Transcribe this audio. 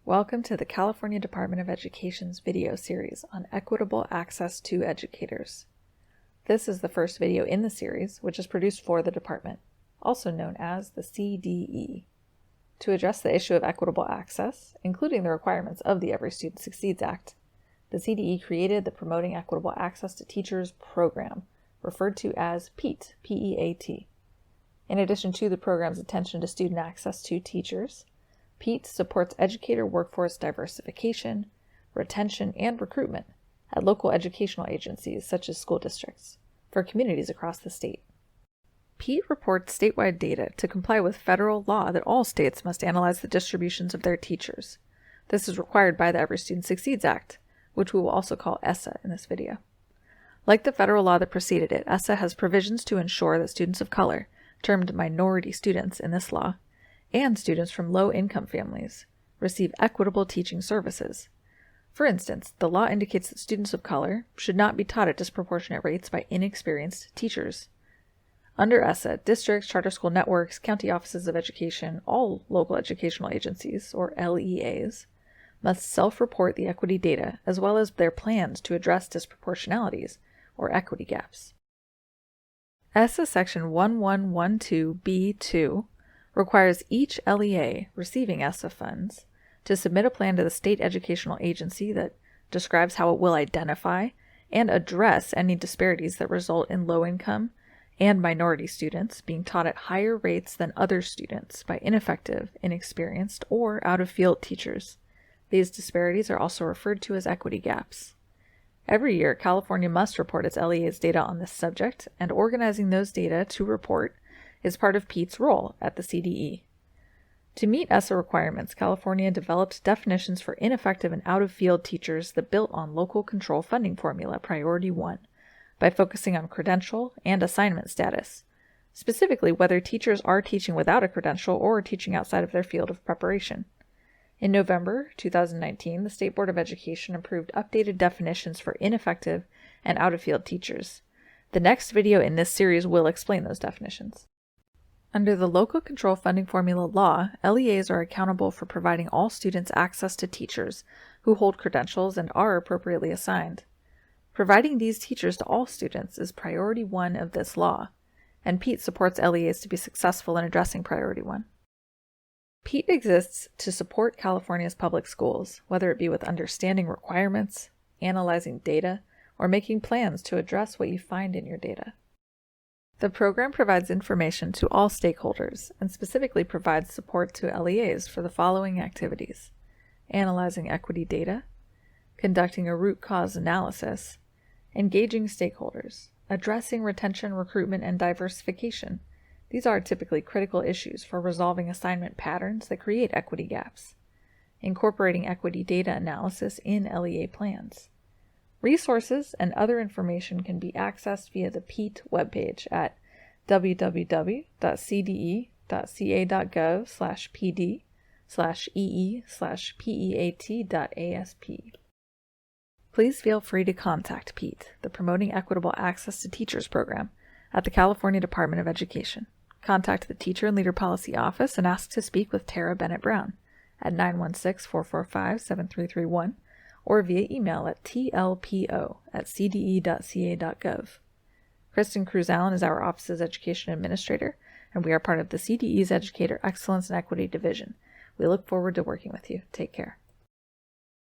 Welcome to the California Department of Education's video series on equitable access to educators. This is the first video in the series, which is produced for the department, also known as the CDE. To address the issue of equitable access, including the requirements of the Every Student Succeeds Act, the CDE created the Promoting Equitable Access to Teachers program, referred to as PEAT, P-E-A-T. In addition to the program's attention to student access to teachers, PEAT supports educator workforce diversification, retention, and recruitment at local educational agencies such as school districts for communities across the state. PEAT reports statewide data to comply with federal law that all states must analyze the distributions of their teachers. This is required by the Every Student Succeeds Act, which we will also call ESSA in this video. Like the federal law that preceded it, ESSA has provisions to ensure that students of color, termed minority students in this law, and students from low-income families receive equitable teaching services. For instance, the law indicates that students of color should not be taught at disproportionate rates by inexperienced teachers. Under ESSA, districts, charter school networks, county offices of education, all local educational agencies, or LEAs, must self-report the equity data as well as their plans to address disproportionalities, or equity gaps. ESSA Section 1112B2 requires each LEA receiving ESSA funds to submit a plan to the state educational agency that describes how it will identify and address any disparities that result in low-income and minority students being taught at higher rates than other students by ineffective, inexperienced, or out-of-field teachers. These disparities are also referred to as equity gaps. Every year, California must report its LEA's data on this subject, and organizing those data to report is part of PEAT's role at the CDE. To meet ESSA requirements, California developed definitions for ineffective and out-of-field teachers that built on local control funding formula Priority 1 by focusing on credential and assignment status, specifically whether teachers are teaching without a credential or teaching outside of their field of preparation. In November 2019, the State Board of Education approved updated definitions for ineffective and out-of-field teachers. The next video in this series will explain those definitions. Under the Local Control Funding Formula law, LEAs are accountable for providing all students access to teachers who hold credentials and are appropriately assigned. Providing these teachers to all students is Priority 1 of this law, and PEAT supports LEAs to be successful in addressing Priority 1. PEAT exists to support California's public schools, whether it be with understanding requirements, analyzing data, or making plans to address what you find in your data. The program provides information to all stakeholders and specifically provides support to LEAs for the following activities: analyzing equity data, conducting a root cause analysis, engaging stakeholders, addressing retention, recruitment, and diversification. These are typically critical issues for resolving assignment patterns that create equity gaps, incorporating equity data analysis in LEA plans. Resources and other information can be accessed via the PEAT webpage at www.cde.ca.gov/pd/ee/peat.asp. Please feel free to contact PEAT, the Promoting Equitable Access to Teachers program, at the California Department of Education. Contact the Teacher and Leader Policy Office and ask to speak with Tara Bennett-Brown at 916-445-7331 or via email at tlpo@cde.ca.gov. Kristen Cruz-Allen is our office's education administrator, and we are part of the CDE's Educator Excellence and Equity Division. We look forward to working with you. Take care.